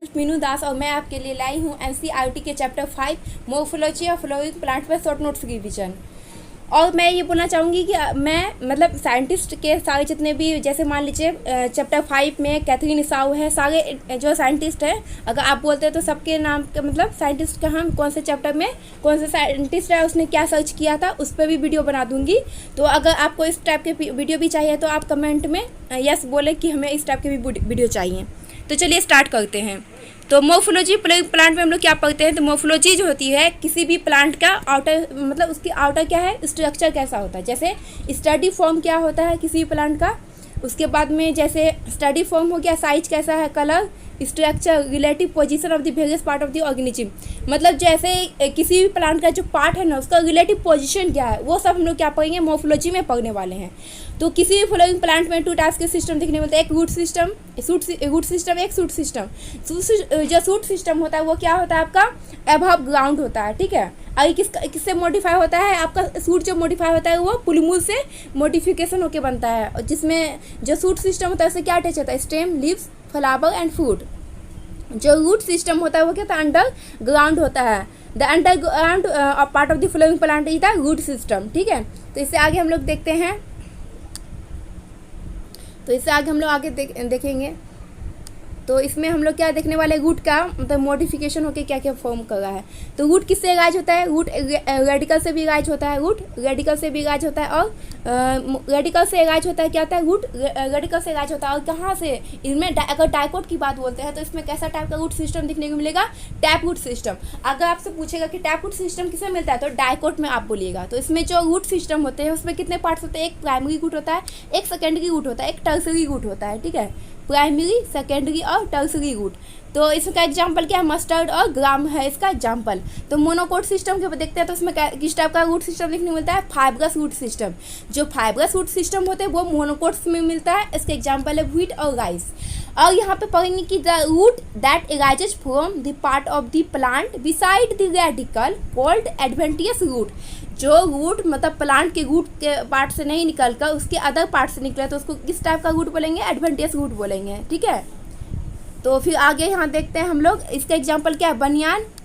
मीनू दास और मैं आपके लिए लाई हूँ एनसीईआरटी के chapter 5 morphology of flowing plant पर शॉर्ट नोट्स रिवीजन। और मैं ये बोलना चाहूँगी कि मैं मतलब साइंटिस्ट के सारे जितने भी, जैसे मान लीजिए चैप्टर 5 में कैथरीन इसाऊ है, सारे जो साइंटिस्ट हैं, अगर आप बोलते हैं तो सबके नाम का मतलब साइंटिस्ट का हम कौन से चैप्टर में कौन से साइंटिस्ट है, उसने क्या सर्च किया था, उस पर भी वीडियो बना दूँगी। तो अगर आपको इस टाइप के वीडियो भी चाहिए तो आप कमेंट में यस बोले कि हमें इस टाइप के भी वीडियो चाहिए। तो चलिए स्टार्ट करते हैं। तो मोर्फोलॉजी प्लांट में हम लोग क्या पढ़ते हैं, तो मोर्फोलॉजी जो होती है किसी भी प्लांट का आउटर, मतलब उसकी आउटर क्या है, स्ट्रक्चर कैसा होता है। जैसे स्टडी फॉर्म क्या होता है किसी भी प्लांट का, उसके बाद में जैसे स्टडी फॉर्म हो गया, साइज कैसा है, colour, structure, relative position of the various part of the organism, मतलब जैसे किसी भी प्लांट का जो पार्ट है ना, उसका रिलेटिव पोजीशन क्या है, वो सब हम लोग क्या पढ़ेंगे, मोर्फोलॉजी में पढ़ने वाले हैं। तो किसी भी फ्लोइंग प्लांट में 2 टाइप्स के सिस्टम देखने मिलते हैं, एक रूट सिस्टम, एक सूट सिस्टम। जो सूट सिस्टम होता है वो क्या होता है, आपका अबव ग्राउंड होता है, ठीक है। अगर किससे मॉडिफाई होता है, आपका सूट जो मॉडिफाई होता है वो पुलमूल से मॉडिफिकेशन होकर बनता है, और जिसमें जो सूट सिस्टम होता है उससे क्या अटैच होता है, stem, leaves, flower and fruit. जो रूट सिस्टम होता है वो क्या होता है, अंडर ग्राउंड होता है। The underground part of the flowing plant is the root system, ठीक है। तो इससे आगे हम लोग देखते हैं, तो इससे आगे हम लोग देखेंगे। तो इसमें हम लोग क्या देखने वाले, रूट का मतलब मॉडिफिकेशन होकर क्या क्या फॉर्म कर रहा है। तो रूट किससे राइज होता है, रूट रेडिकल से भी राइज होता है, रूट रेडिकल से भी राइज होता है, और रेडिकल से राइज होता है, क्या होता है, रूट रेडिकल से राइज होता है। और कहाँ से, इसमें अगर डाइकोट की बात बोलते हैं तो इसमें कैसा टाइप का रूट सिस्टम देखने को मिलेगा, टैप रूट सिस्टम। अगर आपसे पूछेगा कि टैप रूट सिस्टम किसमें मिलता है, तो डाइकोट में आप बोलिएगा। तो इसमें जो रूट सिस्टम होते हैं उसमें कितने पार्ट्स होते हैं, एक प्राइमरी रूट होता है, एक सेकेंडरी रूट होता है, एक टर्सरी रूट होता है, ठीक है। प्राइमरी, सेकेंडरी और टर्सरी रूट। तो इसका एग्जाम्पल क्या है, मस्टर्ड और ग्राम है इसका एग्जाम्पल। तो मोनोकोट सिस्टम के ऊपर देखते हैं तो उसमें किस टाइप का रूट सिस्टम देखने को मिलता है, फाइब्रस रूट सिस्टम। जो फाइब्रस रूट सिस्टम होते हैं वो मोनोकोट्स में मिलता है। इसका एग्जाम्पल है व्हीट और राइस। और यहाँ पे पढ़ेंगे कि the root that arises from the part of the plant beside the radical called adventitious root. जो रूट मतलब प्लांट के रूट के पार्ट से नहीं निकल कर उसके अदर पार्ट से निकला तो उसको किस टाइप का रूट बोलेंगे, एडवेंटियस रूट बोलेंगे, ठीक है। तो फिर आगे यहाँ देखते हैं हम लोग, इसका एग्जांपल क्या है,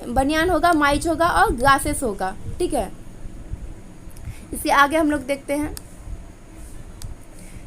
बनियान होगा, माइज होगा और ग्रासेस होगा, ठीक है। इससे आगे हम लोग देखते हैं,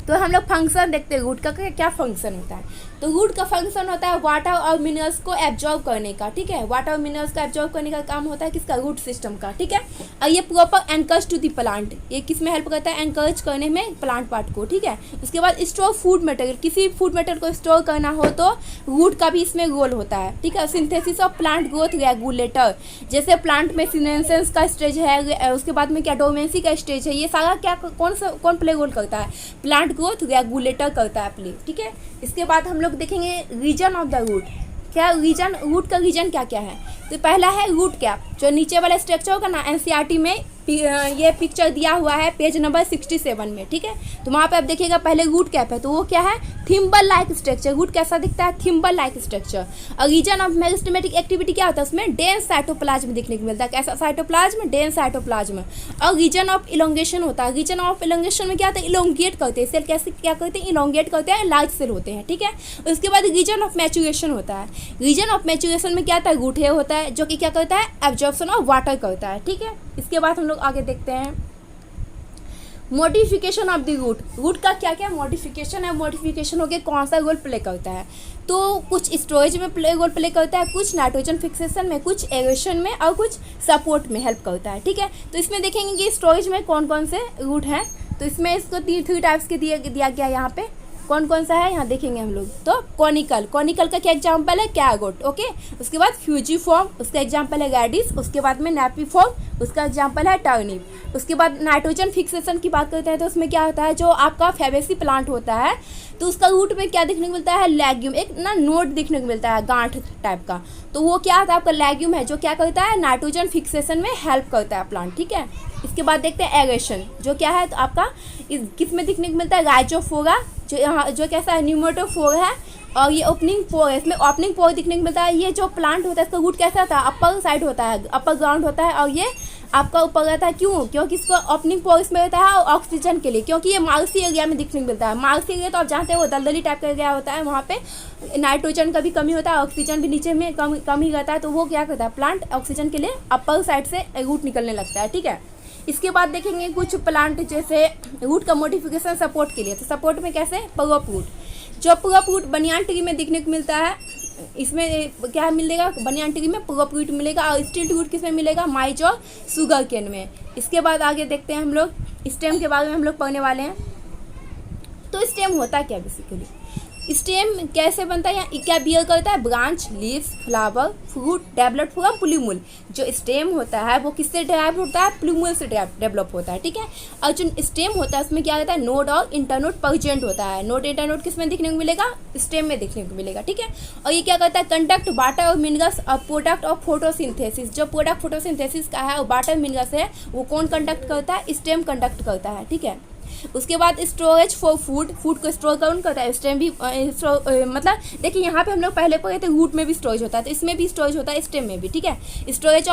तो हम लोग फंक्शन देखते हैं, रूट का क्या फंक्शन होता है। तो रूट का फंक्शन होता है वाटर और मिनरल्स को एब्जॉर्ब करने का, ठीक है। वाटर और मिनरल्स का एब्जॉर्ब करने का काम होता है किसका, रूट सिस्टम का, ठीक है। और ये proper anchors to the plant, ये किस में हेल्प करता है, एंकरेज करने में प्लांट पार्ट को, ठीक है। उसके बाद स्टोर फूड मटेरियल, किसी फूड मटेरियल को स्टोर करना हो तो रूट का भी इसमें रोल होता है, ठीक है। Synthesis of plant growth regulator, जैसे प्लांट में सीनेंसेंस का स्टेज है, उसके बाद में क्या डोमेंसी का स्टेज है, ये सारा क्या कौन प्ले रोल करता है, प्लांट ग्रोथ रेगुलेटर करता है प्ले, ठीक है। इसके बाद हम लोग देखेंगे रीजन ऑफ द रूट, क्या रीजन, रूट का रीजन क्या क्या है। तो पहला है रूट कैप, जो नीचे वाला स्ट्रक्चर होगा ना, एनसीईआरटी में ये पिक्चर दिया हुआ है पेज नंबर 67 में, ठीक है। तो वहाँ पे आप देखिएगा पहले रूट कैप है, तो वो क्या है, थिम्बल लाइक स्ट्रक्चर। रूट कैसा दिखता है, थिम्बल लाइक स्ट्रक्चर। और रीजन ऑफ मेरिस्टेमेटिक एक्टिविटी क्या होता है, उसमें डेंस साइटोप्लाज्म देखने को मिलता है, कैसा साइटोप्लाज्म, डेंस साइटोप्लाज्म। और रीजन ऑफ इलोंगेशन होता है, रीजन ऑफ इलोंगेशन में क्या होता है, इलोंगेट करते हैं सेल, कैसे क्या करते हैं, इलोंगेट करते हैं, लार्ज सेल होते हैं, ठीक है। उसके बाद रीजन ऑफ मैच्योरेशन होता है, रीजन ऑफ मैच्योरेशन में क्या होता है, रूट हेयर होता है, जो कि क्या करता है, एब्जॉर्प्शन ऑफ वाटर करता है, ठीक है। इसके बाद हम लोग आगे देखते हैं modification of the root. Root का क्या क्या मॉडिफिकेशन है, मॉडिफिकेशन हो गया कौन सा रोल प्ले करता है, तो कुछ स्टोरेज में रोल प्ले करता है, कुछ नाइट्रोजन फिक्सेशन में, कुछ एरेशन में और कुछ सपोर्ट में हेल्प करता है, ठीक है। तो इसमें देखेंगे कि स्टोरेज में कौन कौन से रूट हैं। तो इसमें इसको 3 टाइप्स के दिया गया यहाँ पे, कौन कौन सा है यहाँ देखेंगे हम लोग। तो कॉनिकल का क्या एग्जांपल है, कैगोट, ओके। उसके बाद फ्यूजीफॉर्म, उसका एग्जांपल है रेडिस। उसके बाद में नैपीफॉर्म, उसका एग्जांपल है टर्निप। उसके बाद नाइट्रोजन फिक्सेशन की बात करते हैं तो उसमें क्या होता है, जो आपका फैबेसी प्लांट होता है तो उसका रूट में क्या देखने को मिलता है, लैग्यूम, एक ना नोट देखने को मिलता है गांठ टाइप का। तो वो क्या होता है, आपका लैग्यूम है, जो क्या करता है, नाइट्रोजन फिक्सेशन में हेल्प करता है प्लांट, ठीक है। इसके बाद देखते हैं एरेशन, जो क्या है, तो आपका किस में देखने को मिलता है, राइजोफोरा, जो कैसा है, न्यूमेटोफोर है, और ये ओपनिंग पोर, इसमें ओपनिंग पोर दिखने को मिलता है। ये जो प्लांट होता है इसका रूट कैसा था, अपर साइड होता है, अपर ग्राउंड होता है, और ये आपका ऊपर रहता है। क्यों? क्योंकि इसका ओपनिंग पोर इसमें रहता है और ऑक्सीजन के लिए, क्योंकि ये मार्सी एरिया में दिखने को मिलता है। मार्सी एरिया तो आप जानते हैं वो दलदली टाइप का एरिया होता है, वहाँ पे नाइट्रोजन का भी कमी होता है, ऑक्सीजन भी नीचे में कम ही रहता है। तो वो क्या करता है, प्लांट ऑक्सीजन के लिए अपर साइड से रूट निकलने लगता है। ठीक है, इसके बाद देखेंगे कुछ प्लांट जैसे रूट का मॉडिफिकेशन सपोर्ट के लिए। तो सपोर्ट में कैसे, पगअप रूट, जो पगअप रूट बनियान ट्री में दिखने को मिलता है, इसमें क्या मिलेगा, बनियान ट्री में पगअप रूट मिलेगा। और स्टिल्ट रूट किसमें मिलेगा, माइज और शुगर केन में। इसके बाद आगे देखते हैं हम लोग स्टेम के बारे में हम लोग पढ़ने वाले हैं। तो स्टेम होता क्या बेसिकली, स्टेम कैसे बनता है या क्या बियर करता है, branch, leaves, flower, fruit developed from plumule. जो स्टेम होता है वो किससे डेवलप होता है, प्लूमुल से डेवलप होता है। ठीक है, और जो स्टेम होता है उसमें क्या रहता है, नोड और इंटरनोड प्रेजेंट होता है। नोड इंटरनोड किसमें दिखने को मिलेगा, स्टेम में दिखने को मिलेगा। ठीक है, और ये क्या करता है, कंडक्ट वाटर और मिनरल्स और प्रोडक्ट ऑफ फोटोसिंथेसिस। जो प्रोडक्ट फोटोसिंथेसिस का है और वाटर मिनरल्स है वो कौन कंडक्ट करता है, स्टेम कंडक्ट करता है। ठीक है, उसके बाद स्टोरेज फॉर फूड, फूड को स्टोर कौन करता है, स्टेम भी मतलब देखिए यहाँ पे हम लोग पहले पढ़े थे रूट में भी स्टोरेज होता है, तो इसमें भी स्टोरेज होता है, स्टेम में भी। ठीक है, स्टोरेज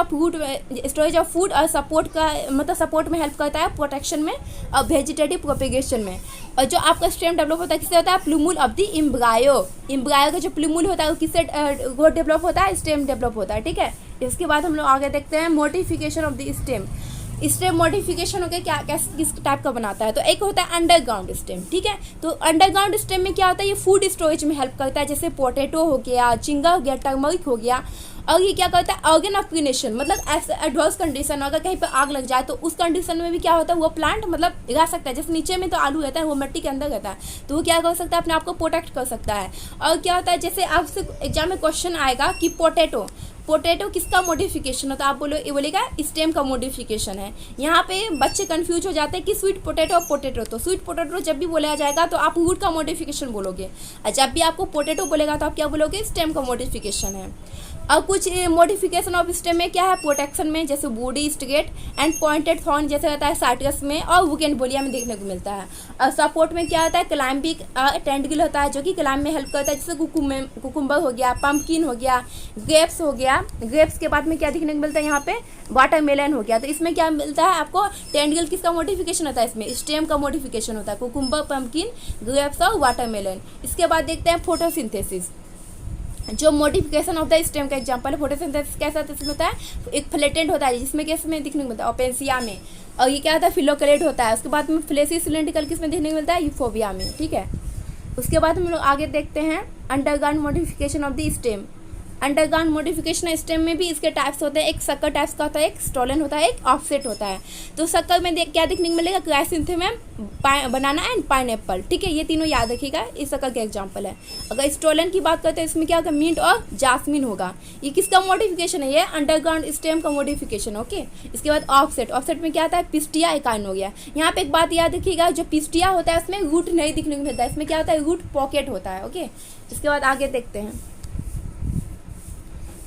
ऑफ फूड और सपोर्ट का मतलब सपोर्ट में हेल्प करता है, प्रोटेक्शन में और वेजिटेटिव प्रोपेगेशन में। और जो आपका स्टेम डेवलप होता है किससे होता है, plumule of the embryo. Embryo का जो प्लूमुल होता है वो किससे वो डेवलप होता है, स्टेम डेवलप होता है। ठीक है, इसके बाद हम लोग आगे देखते हैं modification of the stem. Stem modification हो गया क्या किस टाइप का बनाता है, तो एक होता है अंडरग्राउंड स्टेम। ठीक है, तो अंडरग्राउंड स्टेम में क्या होता है, ये फूड स्टोरेज में हेल्प करता है, जैसे पोटैटो हो गया, चिंगा हो गया, टर्मरिक हो गया। और ये क्या करता है, ऑर्गन ऑफ क्रीनेशन, मतलब ऐसे एडवर्स कंडीशन अगर कहीं पर आग लग जाए तो उस कंडीशन में भी क्या होता है, वो प्लांट मतलब रह सकता है। जैसे नीचे में तो आलू रहता है, वो मिट्टी के अंदर रहता है, तो वो क्या कर सकता है, अपने आप को प्रोटेक्ट कर सकता है। और क्या होता है, जैसे आपसे एग्जाम में क्वेश्चन आएगा कि पोटैटो किसका मॉडिफिकेशन होता है, आप बोलेगा स्टेम का मॉडिफिकेशन है। यहाँ पे बच्चे कंफ्यूज हो जाते हैं कि स्वीट पोटैटो और पोटैटो। तो स्वीट पोटैटो जब भी बोला जाएगा तो आप रूट का मॉडिफिकेशन बोलोगे, और जब भी आपको पोटैटो बोलेगा तो आप क्या बोलोगे, स्टेम का मॉडिफिकेशन है। और कुछ मॉडिफिकेशन ऑफ स्टेम में क्या है, प्रोटेक्शन में जैसे body straight and pointed thorn जैसे रहता है साइट्रस में और बुगेनविलिया में देखने को मिलता है। और सपोर्ट में क्या होता है, क्लाइम्बिक टेंडगिल होता है जो कि क्लाइम में हेल्प करता है, जैसे कुकुम्बर हो गया, पम्पकिन हो गया, ग्रेप्स हो गया। ग्रेप्स के बाद में क्या देखने को मिलता है, यहाँ पे वाटरमेलन हो गया। तो इसमें क्या मिलता है आपको, टेंडगिल किसका मॉडिफिकेशन होता है, इसमें स्टेम का मॉडिफिकेशन होता है, कुकुम्बर, पम्पकिन, ग्रेप्स और वाटरमेलन। इसके बाद देखते हैं फोटोसिंथेसिस, जो मॉडिफिकेशन ऑफ द स्टेम का एग्जांपल है। फोटोसिंथेसिस कैसा होता है, एक फ्लेटेंट होता है जिसमें किसमें दिखने को मिलता है, ओपेंसिया में। और ये क्या होता है, फिलोकलेट होता है। उसके बाद में फ्लेसी सिलेंड्रिकल किसमें देखने को मिलता है, यूफोबिया में। ठीक है, उसके बाद हम लोग आगे देखते हैं underground modification of the stem. Underground modification stem में भी इसके टाइप्स होते हैं, एक सक्कर टाइप्स का होता है, एक स्टोलन होता है, एक ऑफसेट होता है। तो सक्कर में क्या देखने को मिलेगा, क्राइसेंथेमम, बनाना एंड पाइनएप्पल। ठीक है, ये तीनों याद रखिएगा, इस सक्कर का एग्जांपल है। अगर स्टोलन की बात करते हैं इसमें क्या होगा, मिंट और जास्मिन होगा। ये किसका मॉडिफिकेशन है, ये अंडरग्राउंड स्टेम का मॉडिफिकेशन। ओके, इसके बाद ऑफसेट में क्या आता है, पिस्टिया एकाइन हो गया। यहाँ पे एक बात याद रखिएगा, जो पिस्टिया होता है उसमें रूट नहीं दिखने को मिलता है, इसमें क्या होता है, रूट पॉकेट होता है। ओके, इसके बाद आगे देखते हैं,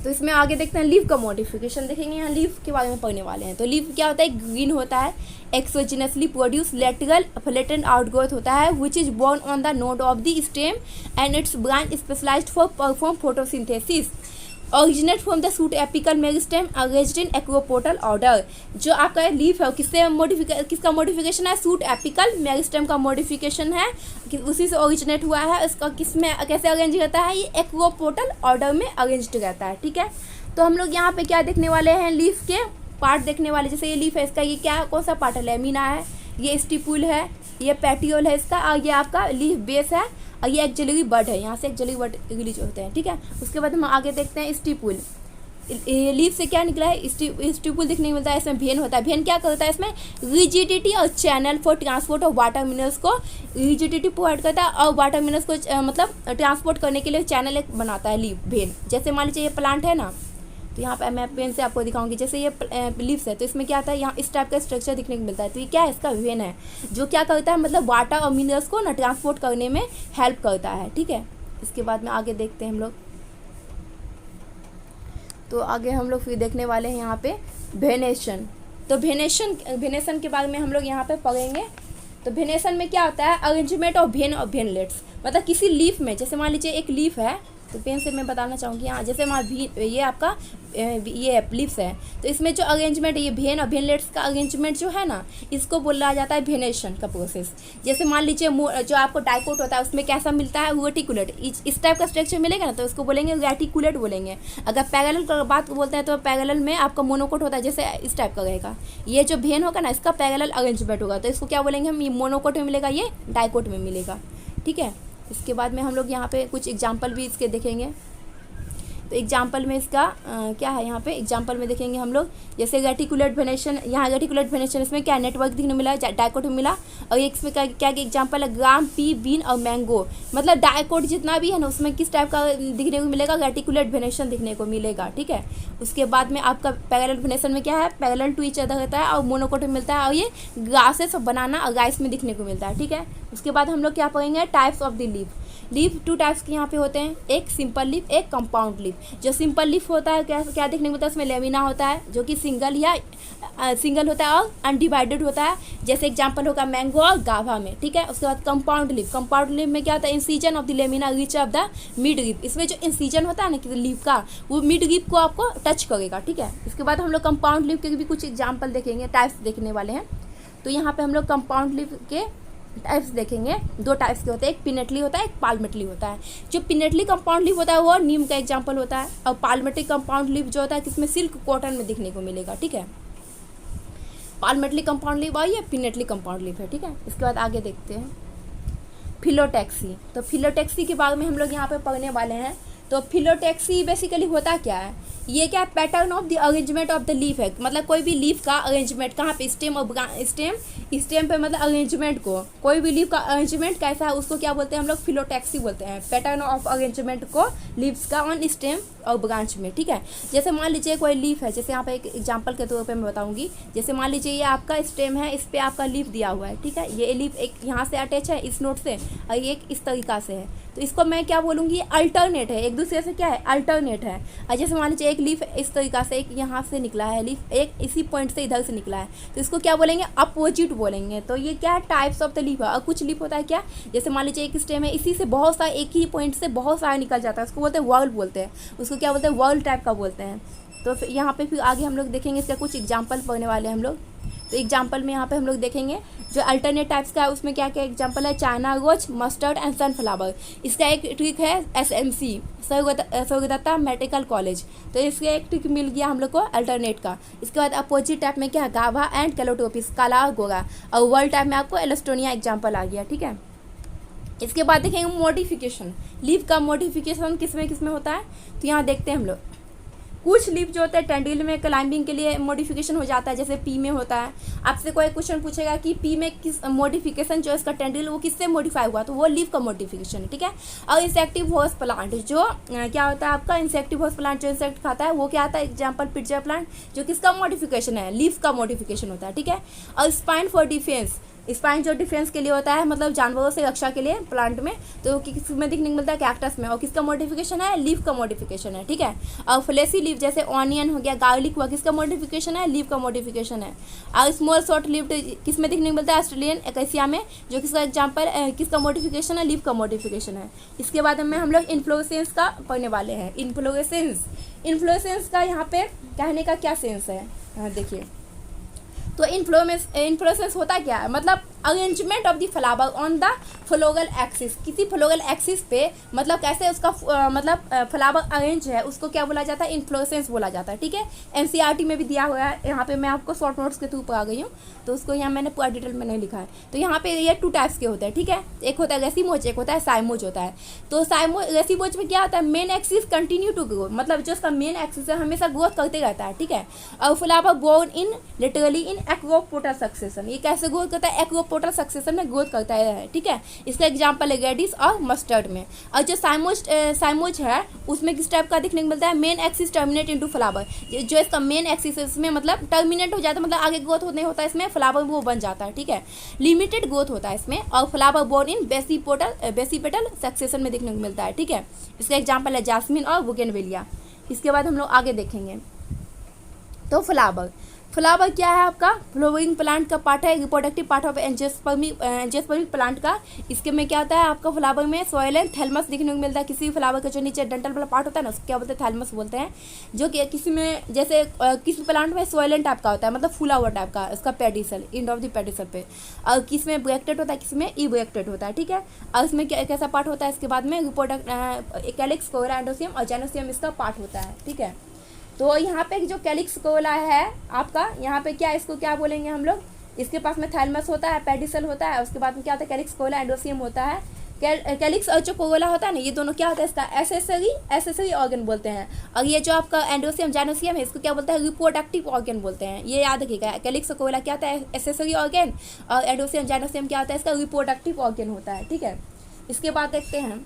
तो इसमें आगे देखते हैं लीफ का मॉडिफिकेशन देखेंगे। यहाँ लीफ के बारे में पढ़ने वाले हैं। तो लीफ क्या होता है, ग्रीन होता है, exogenously produce lateral flattened outgrowth होता है, which is borne on the node of the stem and its branch specialised for perform photosynthesis, originate from the shoot apical meristem arranged in acropetal order. जो आपका leaf है किसका modification है, shoot apical meristem का modification है, उसी से originate हुआ है। इसका किसमें कैसे अरेंज रहता है, ये एक्रोपोटल ऑर्डर में अरेंज्ड रहता है। ठीक है, तो हम लोग यहाँ पे क्या देखने वाले हैं, लीफ के पार्ट देखने वाले। जैसे ये लीफ है, इसका ये क्या कौन सा पार्ट है, लेमिना है, ये स्टिपुल है, ये पेटियोल है इसका, और ये आपका लीफ बेस है, और ये एक्जिलरी बड है, यहाँ से एक्जिलरी बड रिलीज होते हैं। ठीक है, उसके बाद हम आगे देखते हैं स्टिपुल। लीफ से क्या निकला है, स्टिपुल दिखने को मिलता है, इसमें भेन होता है। भेन क्या करता है, इसमें रिजिडिटी और channel for transport of water minerals को रिजिडिटी प्रोवाइड करता है, और वाटर मिनरल्स को मतलब ट्रांसपोर्ट करने के लिए चैनल एक बनाता है लीफ, भेन। जैसे मान लीजिए ये प्लांट है ना, तो यहाँ पे मैं पेन से आपको दिखाऊंगी। जैसे ये लीव्स है, तो इसमें क्या आता है, यहाँ इस टाइप का स्ट्रक्चर दिखने को मिलता है। तो ये क्या है, इसका वेन है, जो क्या करता है, मतलब वाटर और मिनरल्स को ना ट्रांसपोर्ट करने में हेल्प करता है। ठीक है, इसके बाद में आगे देखते हैं हम लोग। तो आगे हम लोग फिर देखने वाले हैं यहाँ पे वेनेशन। तो वेनेशन के बारे में हम लोग यहाँ पे पढ़ेंगे। तो वेनेशन में क्या होता है, अरेंजमेंट ऑफ वेन और वेनलेट्स, मतलब किसी लीफ में, जैसे मान लीजिए एक लीफ है, तो पेन से मैं बताना चाहूँगी यहाँ, जैसे मान ये आपका ये लीव्स है, तो इसमें जो अरेंजमेंट ये वेन और वेनलेट्स का अरेंजमेंट जो है ना, इसको बोला जाता है वेनेशन का प्रोसेस। जैसे मान लीजिए जो आपको डाइकोट होता है उसमें कैसा मिलता है, रेटिकुलेट, इस टाइप का स्ट्रक्चर मिलेगा ना, तो उसको बोलेंगे रेटिकुलेट बोलेंगे। अगर पैरेलल का बात बोलते हैं तो पैरेलल में आपका मोनोकोट होता है, जैसे इस टाइप का रहेगा। ये जो वेन होगा ना, इसका पैरेलल अरेंजमेंट होगा, तो इसको क्या बोलेंगे हम, ये मोनोकोट में मिलेगा, ये डाइकोट में मिलेगा, ठीक है। इसके बाद में हम लोग यहाँ पे कुछ एग्जाम्पल भी इसके देखेंगे। तो एग्जाम्पल में इसका क्या है, यहाँ पे एग्जाम्पल में देखेंगे हम लोग, जैसे रेटिकुलेट वेनेशन, यहाँ रेटिकुलेट वेनेशन इसमें क्या नेटवर्क दिखने मिला है, डाइकोट में मिला। और ये इसमें क्या एग्जाम्पल है, ग्राम, पी, बीन और मैंगो, मतलब डाइकोट जितना भी है ना उसमें किस टाइप का दिखने को मिलेगा, रेटिकुलेट वेनेशन दिखने को मिलेगा, ठीक है। उसके बाद में आपका पैरेलल वेनेशन में क्या है, पैरेलल टू ईच अदर होता है और मोनोकोट में मिलता है, और ये ग्रासेस बनाना और राइस में दिखने को मिलता है, ठीक है। उसके बाद हम लोग क्या पढ़ेंगे, types of the leaf. Leaf 2 types के यहाँ पे होते हैं, एक सिंपल लीफ, एक कंपाउंड लीफ। जो सिंपल लीफ होता है क्या देखने को मिलता है, उसमें लेमिना होता है जो कि सिंगल होता है और अनडिवाइडेड होता है, जैसे एग्जांपल होगा मैंगो और गावा में, ठीक है। उसके बाद कंपाउंड लीफ में क्या होता है, incision of the lamina reach of the midrib, इसमें जो इंसीजन होता है ना कि लीफ का, वो मिड रीप को आपको टच करेगा, ठीक है। इसके बाद हम लोग कंपाउंड लीफ के भी कुछ एग्जाम्पल देखेंगे, टाइप्स देखने वाले हैं। तो यहाँ पे हम लोग कंपाउंड लीफ के टाइप्स देखेंगे, 2 टाइप्स के होते हैं, एक पिनेटली होता है, एक पाल्मेटली होता है। जो पिनेटली कंपाउंड लीफ होता है वो नीम का एग्जांपल होता है, और पाल्मेटली कंपाउंड लीफ जो होता है किसमें, सिल्क कॉटन में दिखने को मिलेगा, ठीक है। पाल्मेटली कंपाउंड लीफ और ये पिनेटली कंपाउंड लीफ है, ठीक है। इसके बाद आगे देखते हैं फिलोटैक्सी। तो फिलोटैक्सी के बारे में हम लोग यहाँ पे पढ़ने वाले हैं। तो फिलोटैक्सी बेसिकली होता क्या है, ये क्या pattern of the arrangement of the leaf है, मतलब कोई भी लीफ का अरेंजमेंट कहाँ पे, स्टेम और स्टेम पे, मतलब अरेंजमेंट को, कोई भी लीफ का अरेंजमेंट कैसा है उसको क्या बोलते हैं हम लोग, फिलोटैक्सी बोलते हैं। पैटर्न ऑफ अरेंजमेंट को लीव्स का ऑन स्टेम और ब्रांच में, ठीक है। जैसे मान लीजिए कोई लीफ है, जैसे यहाँ पे एक एग्जांपल के तौर पे मैं बताऊंगी, जैसे मान लीजिए ये आपका स्टेम है, इस पे आपका लीफ दिया हुआ है, ठीक है। ये लीफ एक यहाँ से अटैच है इस नोट से, और ये एक इस तरीका से है, तो इसको मैं क्या बोलूँगी, अल्टरनेट है, एक दूसरे से क्या है, अल्टरनेट है। और जैसे मान लीजिए एक लीफ इस तरीका से, एक यहाँ से निकला है लीफ, एक इसी पॉइंट से इधर से निकला है, तो इसको क्या बोलेंगे, अपोजिट बोलेंगे। तो ये क्या है, टाइप्स ऑफ द लीफ है। और कुछ लीफ होता है क्या, जैसे मान लीजिए एक स्टेम है, इसी से बहुत सारा, एक ही पॉइंट से बहुत सारा निकल जाता है, उसको बोलते हैं वर्ल बोलते हैं, उसको क्या बोलते हैं, वर्ल टाइप का बोलते हैं। तो फिर यहाँ पे फिर आगे हम लोग देखेंगे, इसका कुछ एग्जाम्पल पढ़ने वाले हैं हम लोग। तो एग्जाम्पल में यहाँ पे हम लोग देखेंगे जो अल्टरनेट टाइप्स का है उसमें क्या क्या एग्जाम्पल है, China rose, mustard and sunflower. इसका एक ट्रिक है SMC, सर्वदत्ता मेडिकल कॉलेज, तो इसका एक ट्रिक मिल गया हम लोग को अल्टरनेट का। इसके बाद अपोजिट टाइप में क्या है, गावा एंड कैलोटोपिस, काला और गोरा, और वर्ल्ड टाइप में आपको एलोस्टोनिया एग्जाम्पल आ गया, ठीक है। इसके बाद देखेंगे मॉडिफिकेशन, लीफ का मॉडिफिकेशन किसमें होता है। तो यहाँ देखते हैं हम लोग, कुछ लीफ जो होता है टेंडिल में क्लाइंबिंग के लिए मॉडिफिकेशन हो जाता है, जैसे पी में होता है। आपसे कोई क्वेश्चन पूछेगा कि पी में किस मॉडिफिकेशन जो इसका टेंडिल वो किससे मॉडिफाई हुआ, तो वो लीफ का मॉडिफिकेशन है, ठीक है। और इंसेक्टिव होस्ट प्लांट जो क्या होता है आपका, इंसेक्टिव होस्ट प्लांट जो इंसेक्ट खाता है वो क्या आता है, एग्जाम्पल पिटजर प्लांट, जो किसका मॉडिफिकेशन है, लीफ का मॉडिफिकेशन होता है, ठीक है। और स्पाइन फॉर डिफेंस, स्पाइन जो डिफेंस के लिए होता है, मतलब जानवरों से रक्षा के लिए प्लांट में, तो किसमें दिखने को मिलता है, कैक्टस में, और किसका मॉडिफिकेशन है, लीफ का मॉडिफिकेशन है, ठीक है। और फ्लेसी लीफ जैसे ऑनियन हो गया, गार्लिक हुआ, किसका मॉडिफिकेशन है, लीफ का मॉडिफिकेशन है। और स्मॉल शॉर्ट लीफ किसमें दिखने को मिलता है, ऑस्ट्रेलियन एकेसिया में, जो किसका एग्जाम्पल किसका मॉडिफिकेशन है, लीफ का मॉडिफिकेशन है। इसके बाद में हम लोग इन्फ्लोरेसेंस का पढ़ने वाले हैं। इन्फ्लोरेसेंस का यहाँ पे कहने का क्या सेंस है, देखिए। तो इन्फ्लोरेसेंस होता क्या है, मतलब arrangement of the flower on the floral axis, किसी फ्लोरल एक्सिस पे, मतलब कैसे उसका मतलब फ्लावर अरेंज है, उसको क्या बोला जाता है, इन्फ्लोरेसेंस बोला जाता है, ठीक है। NCERT में भी दिया हुआ है, यहाँ पे मैं आपको शॉर्ट नोट्स के थ्रू पर आ गई हूँ, तो उसको यहाँ मैंने पूरा डिटेल में नहीं लिखा है। तो यहाँ पे ये 2 टाइप्स के होते हैं, ठीक है। एक होता है रेसिमोज, एक होता है साइमोज होता है। तो रेसिमोज में क्या होता है, main axis continue to grow, मतलब जो उसका मेन एक्सिस है हमेशा ग्रोथ करते रहता है, ठीक है। और flower born in literally in acropetal succession, ये कैसे ग्रोथ करता है, एक्वोपोटल सक्सेशन में ग्रोथ करता है, ठीक है। इसका एग्जांपल है रेडिश और मस्टर्ड में। और जो साइमोज है उसमें किस टाइप का देखने को मिलता है, main axis terminate into flower, जो इसका मेन एक्सिस है इसमें मतलब टर्मिनेट हो जाता है, मतलब आगे ग्रोथ नहीं होता है इसमें, फ्लावर वो बन जाता है, ठीक है। लिमिटेड ग्रोथ होता है इसमें, और flower born in basipetal succession में देखने को मिलता है, ठीक है। इसका एग्जाम्पल है जास्मिन और बुगेनविलिया। इसके बाद हम लोग आगे देखेंगे। तो फ्लावर क्या है आपका, फ्लोइंग प्लांट का पार्ट है, reproductive part of angiospermic plant का। इसके में क्या होता है आपका, फ्लावर में सॉइल एंड थैलमस देखने को मिलता है। किसी भी फ्लावर का जो नीचे डंठल वाला पार्ट होता है ना, उसको क्या बोलते हैं, थैलमस बोलते हैं। जो कि किसी में जैसे किसी प्लांट में सॉइलेंट टाइप का होता है, मतलब फूला हुआ टाइप का, उसका pedicel, end of the pedicel पे। और किस में ब्रैक्टेड होता है, किसी में इब्रैक्टेड होता है, ठीक है। और इसमें कैसा पार्ट होता है, इसके बाद में कैलिक्स, कोरा, एंडोसियम और जेनोसियम इसका पार्ट होता है, ठीक है। तो यहाँ पे जो कैलिक्स कोला है आपका, यहाँ पे क्या, इसको क्या बोलेंगे हम लोग, इसके पास में थैलमस होता है, पेडिसल होता है, उसके बाद में क्या होता है, कैलिक्स कोला, एंडोसियम होता है। कैलिक्स और जो कोला होता है ना, ये दोनों क्या होता है, इसका एसेसरी ऑर्गन बोलते हैं। और ये जो आपका एंडोसियम जेनोसियम है, इसको क्या बोलते हैं, रिप्रोडक्टिव ऑर्गन बोलते हैं। ये याद रखिएगा, कैलिक्स और कोला क्या होता है, एसेसरी ऑर्गन, और एंडोसियम जेनोसियम क्या होता है, इसका रिप्रोडक्टिव ऑर्गन होता है, ठीक है। इसके बाद देखते हैं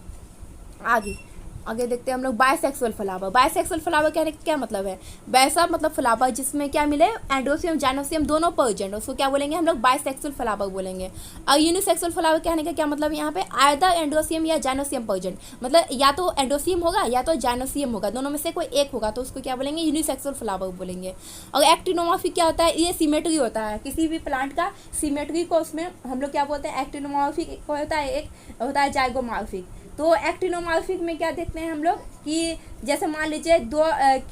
आगे देखते हैं हम लोग बायसेक्सुअल फ्लावर। बायसेक्सुअल फ्लावर कहने का क्या मतलब है, वैसा मतलब फ्लावर जिसमें क्या मिले, एंडोसियम जेनोसियम दोनों प्रेजेंट, उसको क्या बोलेंगे हम लोग, बायसेक्सुअल फ्लावर बोलेंगे। और यूनिसेक्सुअल फ्लावर कहने का क्या मतलब, यहाँ पे आइदर एंडोसियम या जेनोसियम प्रेजेंट, मतलब या तो एंडोसियम होगा या तो जेनोसियम होगा, दोनों में से कोई एक होगा, तो उसको क्या बोलेंगे, यूनिसेक्सुअल फ्लावर बोलेंगे। और एक्टिनोमॉर्फिक क्या होता है, ये सिमेट्री होता है किसी भी प्लांट का, सिमेट्री को उसमें हम लोग क्या बोलते हैं, एक्टिनोमॉर्फिक होता है, एक होता है जाइगोमॉर्फिक। तो एक्टिनोमॉर्फिक में क्या देखते हैं हम लोग कि जैसे मान लीजिए दो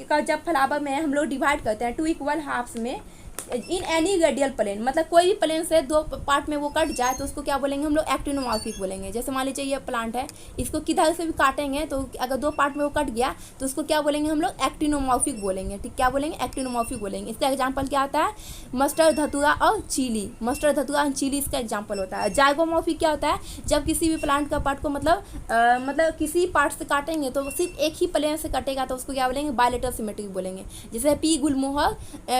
का जब फ्लावर में हम लोग डिवाइड करते हैं 2 इक्वल हाफ्स में इन एनी रेडियल प्लेन, मतलब कोई भी प्लेन से 2 पार्ट में वो कट जाए, तो उसको क्या बोलेंगे हम लोग, एक्टिनोमॉर्फिक बोलेंगे। जैसे मान लीजिए ये प्लांट है, इसको किधर से भी काटेंगे तो अगर 2 पार्ट में वो कट गया तो उसको क्या बोलेंगे हम लोग, एक्टिनोमॉर्फिक बोलेंगे, ठीक, क्या बोलेंगे, एक्टिनोमॉर्फिक बोलेंगे। इसका एग्जाम्पल क्या आता है, मस्टर्ड धतूरा और चिली, मस्टर्ड धतूरा और चिली इसका एग्जाम्पल होता है। जाइगोमॉर्फिक क्या होता है, जब किसी भी प्लांट का पार्ट को मतलब किसी पार्ट से काटेंगे तो सिर्फ एक ही प्लेन से कटेगा, तो उसको क्या बोलेंगे, बायलेटरल सिमेट्रिक बोलेंगे। जैसे पी गुलमोहर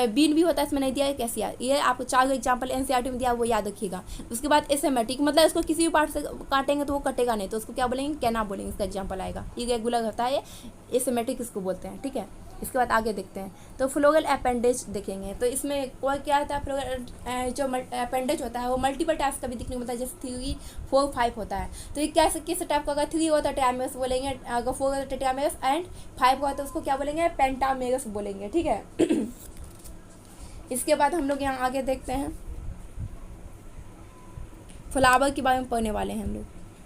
बीन भी होता है, इसमें नहीं दिया है, कैसे यार, ये आपको 4 एग्जाम्पल एनसीईआरटी में दिया, वो याद रखिएगा। उसके बाद एसेमेटिक, मतलब इसको किसी भी पार्ट से काटेंगे तो वो कटेगा नहीं, तो उसको क्या बोलेंगे, कैना बोलेंगे, इसका एग्जाम्पल आएगा। इरेगुलर होता है, एसेमेटिक इसको बोलते हैं, ठीक है। इसके बाद आगे देखते हैं, तो फ्लोरल अपेंडेज देखेंगे। तो इसमें कोई क्या होता है, फ्लोरल जो अपेंडेज होता है वो मल्टीपल टाइप्स का भी दिखने को मिलता है, जैसे 3, 4, 5 होता है। तो ये कैसे किस टाइप का, अगर 3 होता है टेट्रामेरस बोलेंगे, अगर 4 होता है टेट्रामेरस, एंड 5 होता है तो उसको क्या बोलेंगे, पेंटामेरस बोलेंगे, ठीक है। इसके बाद हम लोग यहाँ आगे देखते हैं, फ्लावर के बारे में पढ़ने वाले हैं हम लोग।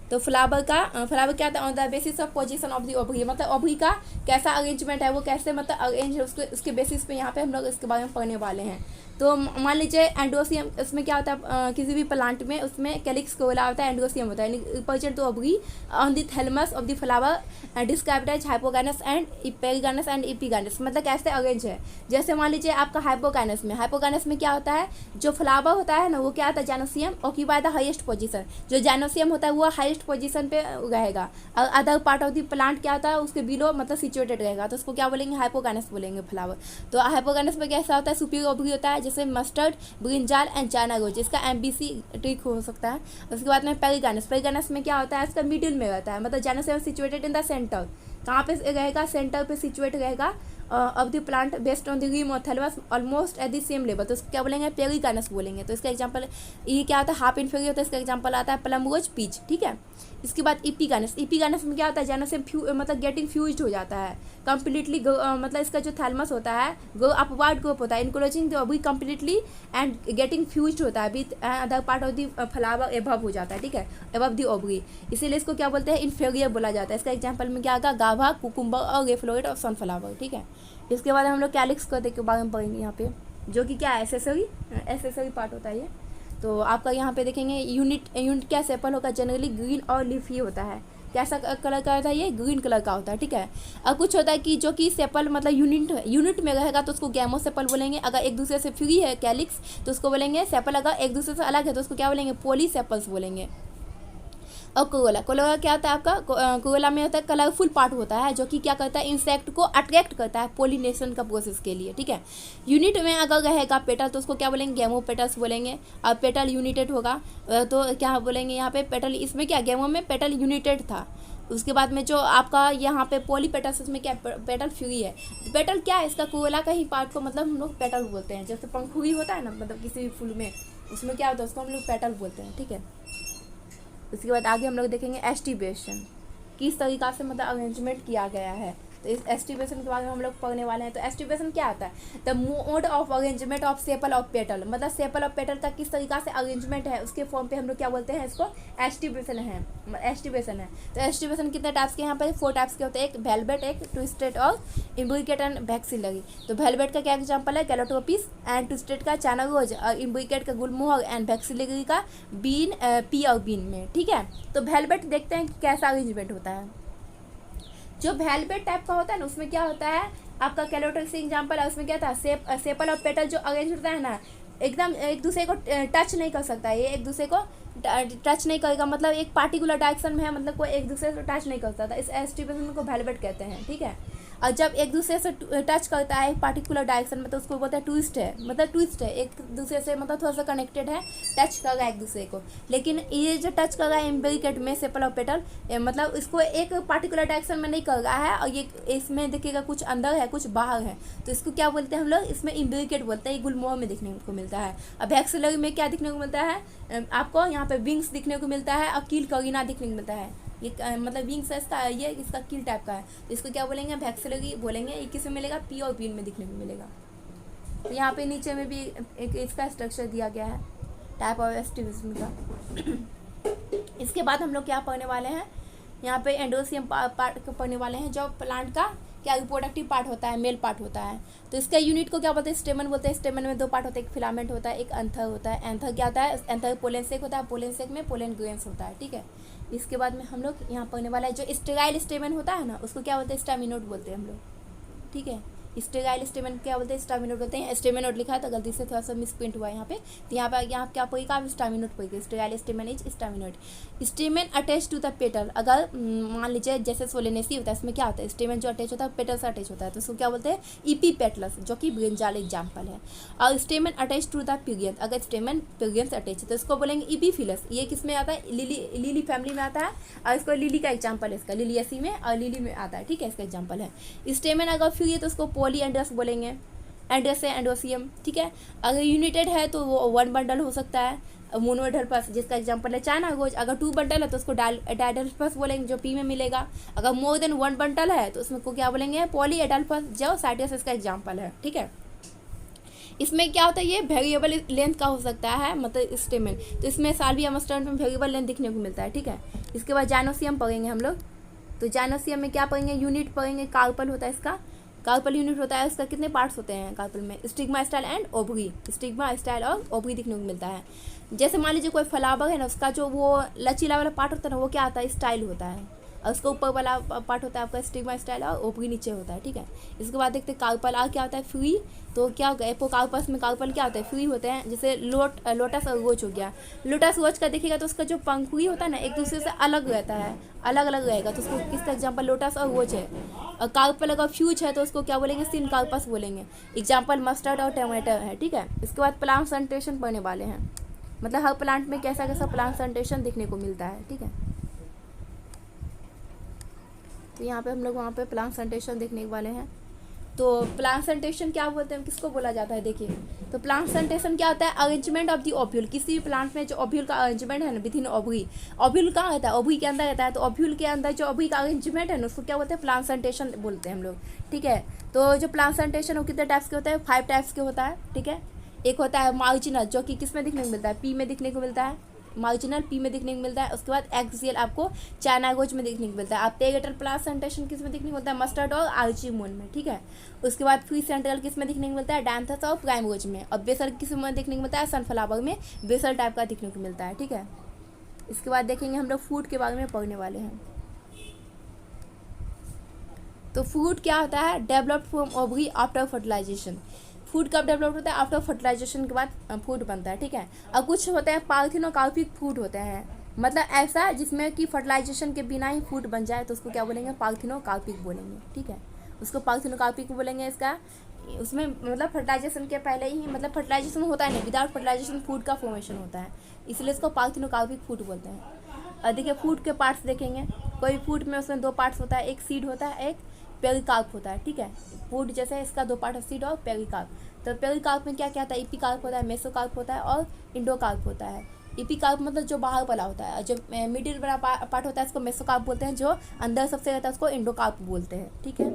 तो फ्लावर क्या था, on the basis of position of the ovary, मतलब ओवरी का कैसा अरेंजमेंट है, वो कैसे मतलब अरेंज है, उसके बेसिस पे यहाँ पे हम लोग इसके बारे में पढ़ने वाले हैं। तो मान लीजिए एंडोसियम, उसमें क्या होता है, किसी भी प्लांट में उसमें कैलिक्स कोला होता है, एंडोसियम होता है, represent the ovary on the thalamus of the flower described as hypogynous and perigynous and epigynous, मतलब कैसे अरेंज है। जैसे मान लीजिए आपका हाइपोगानस में क्या होता है, जो फ्लावर होता है ना, वो क्या होता है, जेनोसियम ऑक्यूपाई द हाईएस्ट पोजीशन, जो जेनोसियम होता है वो हाईएस्ट पोजीशन पे रहेगा, और other part of the plant क्या होता है, उसके बिलो मतलब सिचुएटेड रहेगा, तो उसको क्या बोलेंगे, हाइपोगानस बोलेंगे फ्लावर। तो हाइपोगानस में कैसा होता है, सुपीरियर ओवरी होता है, जैसे mustard, brinjal and China rose, इसका एमबीसी ट्रिक हो सकता है। उसके बाद में पेरिगानस में क्या होता है, इसका मिडिल में रहता है, मतलब gynoecium situated in the centre, कहाँ पे रहेगा, सेंटर पे सिचुएट रहेगा of the plant based on the rim और thalamus almost at the same level, तो इसको क्या बोलेंगे, पेरिगानस बोलेंगे। तो इसका एग्जांपल ये क्या होता है, हाफ इनफेरियर होता है, इसका एग्जांपल आता है प्लमरोज पीच, ठीक है। इसके बाद इपिगानस में क्या होता है, जेनोसियम मतलब गेटिंग फ्यूज्ड हो जाता है कंप्लीटली, मतलब इसका जो थैलमस होता है वो अपवर्ड ग्रोप होता है, enclosing the ovary completely and getting fused होता है with other part of the flower above हो जाता है, ठीक है, एबव द ओवरी, इसीलिए इसको क्या बोलते हैं, इन्फेरियर बोला जाता है। इसका एग्जांपल में क्या आएगा, गावा, कुकुम्बर और रेफ्लोइड और सनफ्लावर, ठीक है। इसके बाद हम लोग कैलिक्स के बारे में पढ़ेंगे यहाँ पे, जो कि क्या है, एसेसरी पार्ट होता है ये। तो आपका यहाँ पे देखेंगे यूनिट क्या सेपल होगा, जनरली ग्रीन और लीफी होता है। कैसा कलर का होता है, ये ग्रीन कलर का होता है, ठीक है। और कुछ होता है कि जो कि सेपल मतलब यूनिट में रहेगा तो उसको गैमो सेपल बोलेंगे, अगर एक दूसरे से फ्री है कैलिक्स तो उसको बोलेंगे सेपल, अगर एक दूसरे से अलग है तो उसको क्या बोलेंगे, पोली सेपल्स बोलेंगे। और कोरोला क्या होता है आपका, कोरोला में होता है कलरफुल पार्ट होता है, जो कि क्या करता है, इंसेक्ट को अट्रैक्ट करता है पोलिनेशन का प्रोसेस के लिए, ठीक है। यूनिट में अगर रहेगा पेटल तो उसको क्या बोलेंगे, गेमो पेटल्स बोलेंगे। और पेटल यूनिटेड होगा तो क्या बोलेंगे यहाँ पे, पेटल, इसमें क्या गेमो में पेटल यूनिटेड था। उसके बाद में जो आपका यहाँ पे पोली पेटल्स, उसमें क्या पेटल फ्री है। पेटल क्या है, इसका कोरोला का ही पार्ट को मतलब हम लोग पेटल बोलते हैं, जैसे पंखुड़ी होता है ना, मतलब किसी भी फूल में, उसमें क्या होता है, उसको हम लोग पेटल बोलते हैं, ठीक है। उसके बाद आगे हम लोग देखेंगे एस्टिबेशन, किस तरीका से मतलब अरेंजमेंट किया गया है। तो इस एस्टिवेशन के बारे में हम लोग पढ़ने वाले हैं। तो एस्टिवेशन क्या आता है? The mode of arrangement of sepal of petal, मतलब सेपल ऑफ पेटल का किस तरीका से अरेंजमेंट है उसके फॉर्म पे हम लोग क्या बोलते हैं, इसको एस्टिवेशन है। तो एस्टिवेशन कितने टाइप्स के यहाँ पर 4 टाइप्स के होते हैं, एक वेलवेट, एक ट्विस्टेड और इम्ब्रिकेट एंड वैक्सिलरी। तो वेलवेट का क्या एग्जाम्पल है? कैलोट्रोपिस, एंड ट्विस्टेड का चाइना रोज, और इम्ब्रिकेट का गुलमोहर, एंड वैक्सिलरी का बीन, पी और बीन में, ठीक है। तो वेलवेट देखते हैं कि कैसा अरेंजमेंट होता है। जो वेलवेट टाइप का होता है ना उसमें क्या होता है, आपका कैलोट्रोपिस एग्जाम्पल है, उसमें क्या था, सेपल और पेटल जो अरेंज होता है ना एकदम एक दूसरे को टच नहीं कर सकता, ये एक दूसरे को टच नहीं करेगा, मतलब एक पार्टिकुलर डायरेक्शन में है, मतलब कोई एक दूसरे से टच नहीं कर सकता, इस एस्टिवेशन को वेलवेट कहते हैं, ठीक है। और जब एक दूसरे से टच करता है एक पार्टिकुलर डायरेक्शन में तो उसको बोलते हैं ट्विस्ट है, मतलब ट्विस्ट है, एक दूसरे से मतलब थोड़ा सा कनेक्टेड है, टच कर रहा है एक दूसरे को। लेकिन ये जो टच कर रहा है इम्ब्रिकेट में सेपल और पेटल, मतलब इसको एक पार्टिकुलर डायरेक्शन में नहीं कर रहा है, और ये इसमें देखिएगा कुछ अंदर है कुछ बाहर है, तो इसको क्या बोलते हैं हम लोग, इसमें इम्ब्रिकेट बोलते हैं, ये गुलमोहर में देखने को मिलता है। अब वैक्सिलरी में क्या दिखने को मिलता है, आपको यहाँ पे विंग्स दिखने को मिलता है, और कील करीना दिखने को मिलता है, ये मतलब विंग्स है इसका, ये इसका कील टाइप का है, तो इसको क्या बोलेंगे, वैक्सिलरी बोलेंगे। ये किस में मिलेगा, पी और बीन में दिखने को मिलेगा। तो यहाँ पे नीचे में भी एक इसका स्ट्रक्चर दिया गया है टाइप ऑफ एस्टिवेशन का। इसके बाद हम लोग क्या पढ़ने वाले हैं, यहाँ पे एंडोसियम पार्ट पढ़ने वाले हैं, जो प्लांट का क्या रिप्रोडक्टिव पार्ट होता है, मेल पार्ट होता है। तो इसका यूनिट को क्या बोलते हैं, स्टेमन बोलते हैं। स्टेमन में 2 पार्ट होते हैं, एक फिलामेंट होता है, एक एंथर होता है। एंथर क्या होता है, एंथर पोलन सेक होता है, पोलन सेक में पोलन ग्रेन्स होता है, ठीक है। इसके बाद में हम लोग यहाँ पढ़ने वाला है जो स्टेराइल स्टेमन होता है ना उसको क्या बोलते हैं, स्टैमिनोड बोलते हैं हम लोग, ठीक है। स्टेराइल स्टेमन क्या बोलते हैं, स्टैमिनोड बोलते हैं। स्टेमिनोड लिखा है तो गलती से थोड़ा सा मिसप्रिंट हुआ है यहाँ पे, तो यहाँ क्या पड़ेगा, आप स्टैमिनोड पड़ेगा, sterile stamen is staminode. Stamen attach to the petal, अगर मान लीजिए जैसे सोलेनेसी होता है इसमें क्या होता है, स्टेमन जो अटैच होता है पेटल से अटैच होता है, तो उसको क्या बोलते हैं, ईपी पेटलस, जो कि ब्रिंजाल एग्जाम्पल है। और स्टेमन अटैच टू द पिगियन, अगर स्टेमन पिगियन से अटैच है तो इसको बोलेंगे ईपीफिलस। ये किस में आता है, लिली फैमिली में आता है, और इसको लिली का एग्जाम्पल है, इसका लिलियसी में और लिली में आता है, ठीक है, इसका एग्जाम्पल है। स्टेमन अगर फ्री है तो उसको पॉलीएंड्रस बोलेंगे, एंड्रस है एंडोसियम, ठीक है। अगर यूनिटेड है तो वो 1 बंडल हो सकता है, मोनोडल्फस जिसका एग्जांपल है चाइना रोज। अगर 2 बंडल है तो उसको डायडल्फस बोलेंगे, जो पी में मिलेगा। अगर मोर देन 1 बंडल है तो उसमें को क्या बोलेंगे, पॉली एडल्फस, जो साइटियस इसका एग्जांपल है, ठीक है। इसमें क्या होता है, ये वेरिएबल लेंथ का हो सकता है, मतलब स्टेमन, तो इसमें साल्विया मस्टर्न में वेरिएबल लेंथ दिखने को मिलता है, ठीक है। इसके बाद जाइनोसियम पढ़ेंगे हम लोग। तो जाइनोसियम में क्या पढ़ेंगे, यूनिट पढ़ेंगे, कार्पल होता है इसका, कार्पल यूनिट होता है, उसका कितने पार्ट्स होते हैं कार्पल में, stigma, style and ovary, stigma, style और ओवरी दिखने को मिलता है। जैसे मान लीजिए कोई फ्लावर है ना, उसका जो वो लचीला वाला पार्ट होता है ना वो क्या आता है, स्टाइल होता है, और उसका ऊपर वाला पार्ट होता है आपका स्टिग्मा, स्टाइल और ओवरी नीचे होता है, ठीक है। इसके बाद देखते हैं कार्पल, और क्या होता है, फ्री। तो क्या होगा, एपोकार्पस में कार्पल क्या होता है, फ्री होते हैं। जैसे लोटस और रोज हो गया, लोटस रोज का देखिएगा तो उसका जो पंखुड़ी होता है ना एक दूसरे से अलग रहता है, अलग अलग रहेगा, तो उसको किसका एग्जाम्पल लोटस और रोज है। और कार्पल अगर फ्यूज है तो उसको क्या बोलेंगे, सिन कार्पस बोलेंगे, एग्जाम्पल मस्टर्ड और टमाटर है, ठीक है। इसके बाद प्लांट सनटेशन पढ़ने वाले हैं, मतलब हर प्लांट में कैसा कैसा प्लांट सनटेशन देखने को मिलता है, ठीक है। तो यहाँ पे हम लोग वहाँ पे प्लांट सनटेशन देखने वाले हैं। तो प्लांट सनटेशन क्या बोलते हैं, किसको बोला जाता है, देखिए। तो प्लांट सनटेशन क्या होता है, अरेंजमेंट ऑफ दी ओव्यूल, किसी भी प्लांट में जो ओव्यूल का अरेंजमेंट है ना विद इन ओवरी, ओव्यूल कहाँ रहता है, ओवरी के अंदर रहता है, तो ओव्यूल के अंदर जो ओवरी का अरेंजमेंट है ना उसको क्या बोलते हैं, प्लांट सनटेशन बोलते हैं हम लोग, ठीक है। तो जो प्लांट सनटेशन वो कितने टाइप्स के होता है, 5 टाइप्स के होता है, ठीक है। एक होता है मार्जिनल, जो कि किस में दिखने को मिलता है, पी में दिखने को मिलता है, मार्जिनल पी में दिखने को मिलता है। उसके बाद एक्सियल आपको चाइना रोज में देखने को मिलता है। आप पेगेटल प्लांट सनटेशन किस में देखने को मिलता है, मस्टर्ड और आर्चिमोन में, ठीक है। उसके बाद फ्री सेंट्रल किस में देखने को मिलता है, डांथस और प्राइमरोज में। और बेसल किस में देखने को मिलता है, सनफ्लावर में बेसल टाइप का देखने को मिलता है, ठीक है। इसके बाद देखेंगे हम लोग फूड के बारे में पढ़ने वाले हैं। तो फूड क्या होता है, developed from ovary after fertilization. Food कब डेवलप होता है, आफ्टर फर्टिलाइजेशन के बाद फूड बनता है, ठीक है। और कुछ होते हैं पार्थिनोकार्पिक फूड होते हैं, मतलब ऐसा जिसमें कि फर्टिलाइजेशन के बिना ही फूड बन जाए, तो उसको क्या बोलेंगे, पार्थिनोकार्पिक बोलेंगे, ठीक है। उसको पार्थिनोकार्पिक बोलेंगे। इसका उसमें मतलब फर्टिलाइजेशन के पहले ही, मतलब फर्टिलाइजेशन होता है नहीं, विदाउट फर्टिलाइजेशन फूड का फॉर्मेशन होता है, इसलिए इसको पार्थिनोकार्पिक फूड बोलते हैं। और देखिए फूड के पार्ट्स देखेंगे, कोई फूड में उसमें 2 पार्ट्स होता है, एक सीड होता है, एक पेरिकार्प होता है, ठीक है। फूड जैसे इसका 2 पार्ट है, सीड और पेरिकार्प। तो पेरिकार्प में क्या क्या होता है, एपिकार्प होता है, मेसोकार्प होता है और इंडोकार्प होता है। एपिकार्प मतलब जो बाहर वाला होता है, जो मिडिल वाला पार्ट होता है उसको मेसोकार्प बोलते हैं, जो अंदर सबसे रहता है उसको एंडोकार्प बोलते हैं, ठीक है।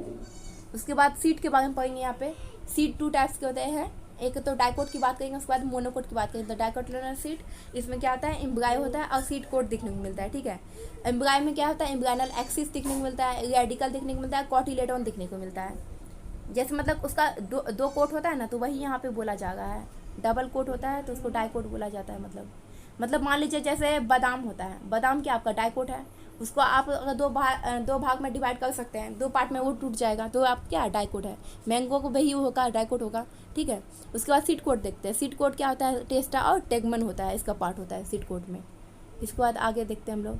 उसके बाद सीड के बारे में पढ़ेंगे। यहाँ पे सीड 2 टाइप्स के होते हैं, एक तो डाइकोट की बात करेंगे, उसके बाद मोनोकोट की बात करेंगे। तो डाइकोटिलेडोनस सीड, इसमें क्या होता है, एम्ब्रायो होता है और सीड कोट दिखने को मिलता है, ठीक है। एम्ब्रायो में क्या होता है, एम्ब्रायनल एक्सिस दिखने को मिलता है, रेडिकल दिखने को मिलता है, कॉटिलेडोन दिखने को मिलता है। जैसे मतलब उसका दो कोट होता है ना, तो वही यहाँ पे बोला जा रहा है। डबल कोट होता है तो उसको डाइकोट बोला जाता है। मतलब मान लीजिए जैसे बादाम होता है, बादाम क्या आपका डाइकोट है, उसको आप अगर दो भाग में डिवाइड कर सकते हैं, 2 पार्ट में वो टूट जाएगा तो आप क्या डाइकोट है। मैंगो को वही होगा, डाइकोट होगा, ठीक है। उसके बाद सीड कोट देखते हैं। सीड कोट क्या होता है, टेस्टा और टेगमन होता है, इसका पार्ट होता है सीड कोट में। इसके बाद आगे देखते हैं हम लोग।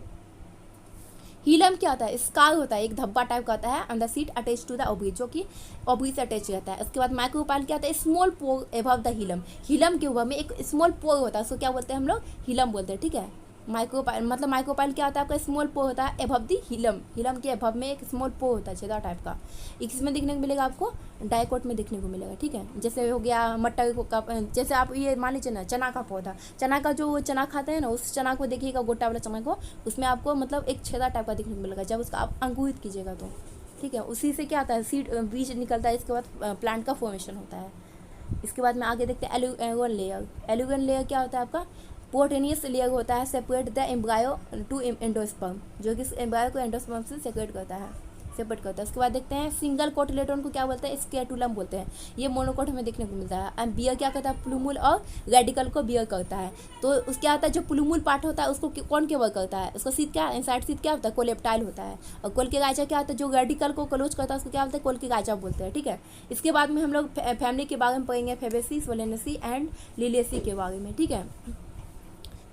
हीलम क्या होता है, स्कार होता है, एक धब्बा टाइप का होता है अंदर seat attach to the ovary, जो कि ओवरी से अटैच रहता है। उसके बाद माइक्रोपाइल क्या होता है, स्मॉल पोर एबव द हीलम। हीलम के ऊपर में एक स्मॉल पोर होता है, उसको क्या बोलते हैं हम लोग, हीलम बोलते हैं, ठीक है। माइक्रोपाइल मतलब माइक्रोपाइल क्या होता है आपका, स्मॉल पोर होता है एबव द हीलम। हीलम के एबव में एक स्मॉल पोर होता है, छेदा टाइप का। इसमें दिखने को मिलेगा आपको, डाइकोट में दिखने को मिलेगा, ठीक है। जैसे हो गया मटर का, जैसे आप ये मान लीजिए ना चना का पौधा, चना का जो चना खाते हैं ना, उस चना को देखिएगा, गोटा वाला चना को, उसमें आपको मतलब एक छेदा टाइप का दिखने को मिलेगा जब उसका आप अंकुरित कीजिएगा तो, ठीक है। उसी से क्या होता है, सीड बीज निकलता है, इसके बाद प्लांट का फॉर्मेशन होता है। इसके बाद में आगे देखते हैं एलुगन लेयर। एलुगन लेयर क्या होता है आपका, पोर्टेनियस लेयर होता है, separate the embryo to endosperm, जो कि एम्ब्रायो को एंडोस्पर्म से सेपरेट करता है। उसके बाद देखते हैं सिंगल कोटिलेडोन को क्या बोलते हैं, स्केटुलम बोलते हैं। ये मोनोकोट में देखने को मिलता है। एंड बियर क्या करता है, प्लूमुल और रेडिकल को बियर करता है। तो उस क्या होता है, जो प्लूमुल पार्ट होता है उसको कौन केवर करता है, उसका सीट क्या, इनसाइड सीट क्या होता है, कोलेप्टाइल होता है। और कोल के गाइजा क्या होता है, जो रेडिकल को क्लोज करता है उसको क्या बोलते हैं, कोल के गाइजा बोलते हैं, ठीक है। इसके बाद में हम लोग फैमिली के बारे में पढ़ेंगे, फेबेसी, सोलेनेसी एंड लिलियसी के बारे में, ठीक है।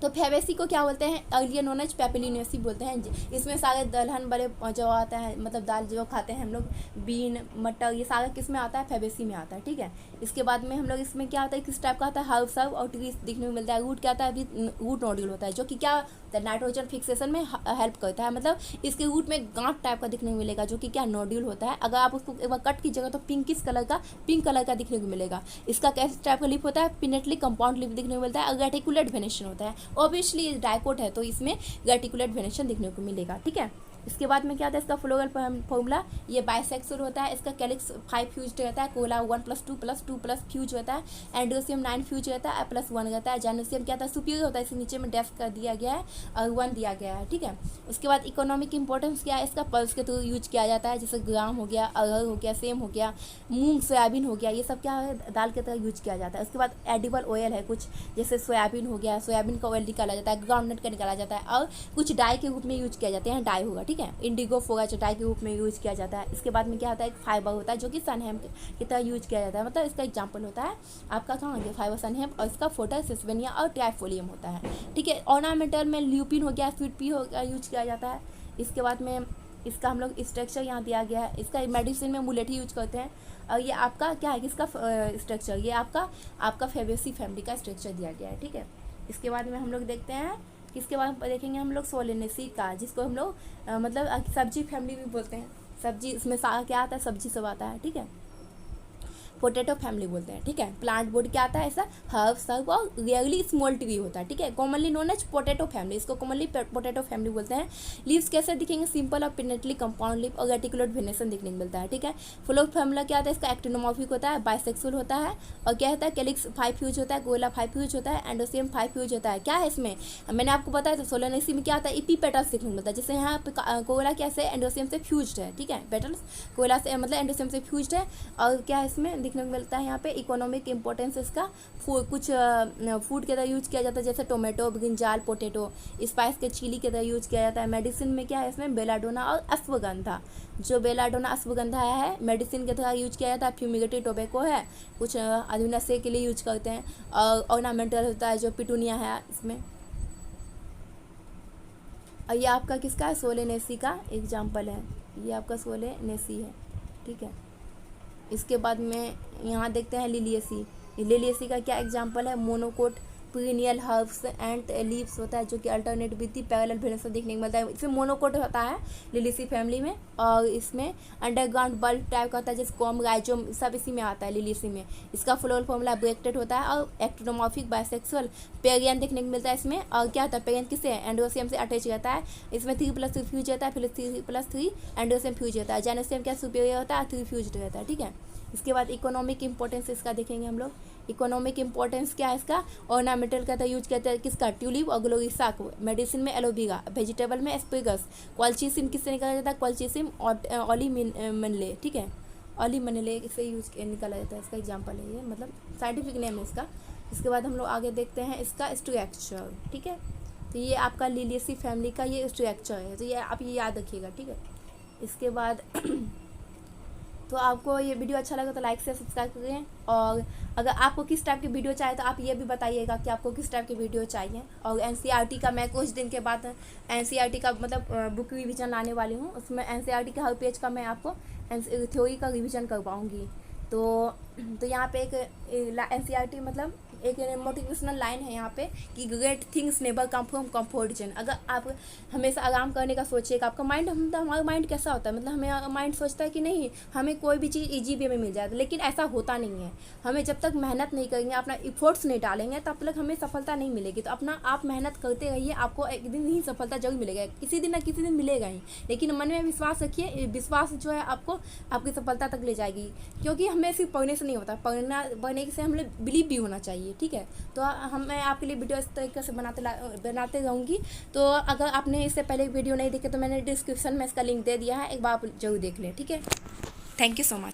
तो फेबेसी को क्या बोलते हैं, अर्लियर नोन एज पेपिलिनेसी बोलते हैं। इसमें सारे दलहन बड़े जो आता है, मतलब दाल जो खाते हैं हम लोग, बीन, मटर, ये सारा किस में आता है, फेबेसी में आता है, ठीक है। इसके बाद में हम लोग इसमें क्या होता है, किस टाइप का आता है, हर्ब सर्व और ट्रीज दिखने को मिलता है। रूट क्या आता है, अभी रूट नोड्यूल होता है, जो कि क्या नाइट्रोजन फिक्सेशन में हेल्प करता है। मतलब इसके रूट में गांठ टाइप का दिखने को मिलेगा, जो कि क्या नोड्यूल होता है। अगर आप उसको एक बार कट कीजिएगा तो पिंक कलर का दिखने को मिलेगा। इसका कैसे टाइप का लिप होता है, पिनेटली कंपाउंड लिप दिखने को मिलता है और रेटिकुलेट वेनेशन होता है। ऑब्वियसली डाइकोट है तो इसमें रेटिकुलेट वेनेशन दिखने को मिलेगा, ठीक है। इसके बाद में क्या आता है, इसका फ्लोरल फॉर्मूला, ये बाइसेक्सुअल होता है। इसका कैलिक्स 5 फ्यूज्ड रहता है, कोला 1+2+2+ फ्यूज होता है, एंड्रोसियम 9 फ्यूज रहता है, +1 रहता है। जेनोसियम क्या था, सुपीरियर होता है, इसके नीचे में डेफ कर दिया गया है और 1 दिया गया है, ठीक है। उसके बाद इकोनॉमिक इंपॉर्टेंस क्या है, इसका पल्स के थ्रू यूज किया जाता है, जैसे ग्राम हो गया, अरहर हो गया, सेम हो गया, मूंग, सोयाबीन हो गया, ये सब क्या है, दाल के तरह यूज किया जाता है। उसके बाद एडिबल ऑयल है कुछ, जैसे सोयाबीन हो गया, सोयाबीन का ऑयल निकाला जाता है, ग्राउंडनट का निकाला जाता है, और कुछ डाई के रूप में यूज किया जाता है, डाई होगा, ठीक है। इंडिगो फोगा चटाई के रूप में यूज किया जाता है। इसके बाद में क्या होता है, एक फाइबर होता है जो कि सनहेम की तरह यूज किया जाता है। मतलब इसका एग्जांपल होता है आपका कहाँ गया, फाइबर सनहेम, और इसका फोटा सिस्वेनिया और ट्राइफोलियम होता है, ठीक है। ऑर्नामेंटल में ल्यूपिन हो गया, स्वीट पी हो गया, यूज किया जाता है। इसके बाद में इसका हम लोग स्ट्रक्चर यहाँ दिया गया है। इसका मेडिसिन में मुलेठी यूज करते हैं। और ये आपका क्या है, किसका स्ट्रक्चर, ये आपका फेबेसी फैमिली का स्ट्रक्चर दिया गया है, ठीक है। इसके बाद में हम लोग देखते हैं, किसके बाद देखेंगे हम लोग, सोलेनेसी का, जिसको हम लोग मतलब सब्जी फैमिली भी बोलते हैं। सब्जी, इसमें सारा क्या आता है, सब्जी सब आता है, ठीक है। पोटैटो फैमिली बोलते हैं, ठीक है। प्लांट बोर्ड क्या आता है, ऐसा हर्ब सर्व और रियरली स्मॉल ट्री होता है, ठीक है। Commonly known as potato family, इसको कॉमनली पोटैटो फैमिली बोलते हैं। लीव्स कैसे दिखेंगे, सिंपल और पिनेटली कंपाउंड लीफ और रेटिकुलेट वेनेशन दिखने को मिलता है, ठीक है। फ्लोर फैमिला क्या होता है, इसका एक्टिनोमॉर्फिक होता है, बाइसेक्सुअल होता है, और क्या होता है, कैलिक्स 5 फ्यूज होता है, गोला 5 फ्यूज होता है, एंडोसियम 5 फ्यूज होता है। क्या है इसमें, मैंने आपको बताया था, सोलेनेसी में क्या होता है, इपी पेटल्स दिखने को मिलता है। जैसे यहाँ पे कोयला कैसे एंडोसियम से फ्यूज्ड है, ठीक है, पेटल्स कोयला से मतलब एंडोसियम से फ्यूज्ड है। और क्या इसमें दिखने को मिलता है, यहाँ पे इकोनॉमिक इंपॉर्टेंस, इसका कुछ फूड के तरह यूज किया जाता है, जैसे टोमेटो, ब्रिंजाल, पोटैटो, स्पाइस के चिली के तरह यूज किया जाता है। मेडिसिन में क्या है, इसमें बेलाडोना और अश्वगंधा, जो बेलाडोना अश्वगंधा है मेडिसिन के तरह यूज किया जाता है। फ्यूमिगेटरी टोबैको है, कुछ अधुनस्य के लिए यूज करते हैं। और ऑर्नामेंटल होता है जो पिटूनिया है इसमें। और ये आपका किसका है, सोलेनेसी का एग्जाम्पल है, ये आपका सोलेनेसी है, ठीक है। इसके बाद में यहाँ देखते हैं लिलियसी। लिलियसी का क्या एग्जाम्पल है, monocot pineal herbs and leaves होता है, जो कि alternate with the parallel venation देखने को मिलता है। इसमें मोनोकोट होता है लिलिसी फैमिली में, और इसमें अंडरग्राउंड बल्ब टाइप का होता है, जैसे कॉम राइजोम सब इसी में आता है लिलिसी में। इसका फ्लोरल फॉर्मूला ब्रैक्टेड होता है और एक्टोमॉर्फिक बाइसेक्सुअल पेरियन देखने को मिलता है इसमें। और क्या होता है, पेरियन किससे एंडोसियम से अटैच रहता है। इसमें 3+3 फ्यूज होता है, फिर 3+3 एंडोसियम फ्यूज होता है। जेनोसियम क्या सुपीरियर होता है, 3 फ्यूज रहता है, ठीक है। इसके बाद इकोनॉमिक इंपॉर्टेंस इसका देखेंगे हम लोग। इकोनॉमिक इंपॉर्टेंस क्या है इसका, ऑर्नामेंटल का यूज करते हैं किसका, ट्यूलिप और ग्लोरिसाक। मेडिसिन में एलोवेरा, वेजिटेबल में एस्पेगस। क्वालचिसिम किससे निकाला जाता है, क्वालचिसिम ओलिमनले, ठीक है, ओलिमनले से यूज निकाला जाता है। इसका एग्जाम्पल है ये, मतलब साइंटिफिक नेम है इसका। इसके बाद हम लोग आगे देखते हैं इसका स्ट्रक्चर, ठीक है। तो ये आपका लिलिएसी फैमिली का ये स्ट्रक्चर है, तो ये आप ये याद रखिएगा, ठीक है। इसके बाद तो आपको ये वीडियो अच्छा लगा तो लाइक से सब्सक्राइब करें, और अगर आपको किस टाइप की वीडियो चाहिए तो आप ये भी बताइएगा कि आपको किस टाइप की वीडियो चाहिए। और एनसीईआरटी का मैं कुछ दिन के बाद एनसीईआरटी का मतलब बुक रिवीजन लाने वाली हूँ, उसमें एनसीईआरटी के हर पेज का मैं आपको थ्योरी का रिवीजन करवाऊँगी। तो यहाँ पे एक एनसीईआरटी मतलब एक मोटिवेशनल लाइन है यहाँ पे कि great things never come from comfort zone. अगर आप हमेशा आराम करने का सोचिएगा, आपका माइंड हमारा माइंड कैसा होता है, मतलब हमें माइंड सोचता है कि नहीं हमें कोई भी चीज़ ईजी वे में मिल जाएगा, लेकिन ऐसा होता नहीं है। हमें जब तक मेहनत नहीं करेंगे, अपना इफोर्ट्स नहीं डालेंगे, तब तक हमें सफलता नहीं मिलेगी। तो अपना आप मेहनत करते रहिए, आपको एक दिन ही सफलता जरूर मिलेगा, किसी दिन ना किसी दिन मिलेगा ही। लेकिन मन में विश्वास रखिए, विश्वास जो है आपको आपकी सफलता तक ले जाएगी, क्योंकि हमें सिर्फ पढ़ने से नहीं होता, पढ़ने से हमें बिलीव भी होना चाहिए, ठीक है। तो मैं आपके लिए वीडियो इस तरीके से बनाते रहूँगी। तो अगर आपने इससे पहले वीडियो नहीं देखे तो मैंने डिस्क्रिप्शन में इसका लिंक दे दिया है, एक बार आप जरूर देख लें, ठीक है। Thank you so much.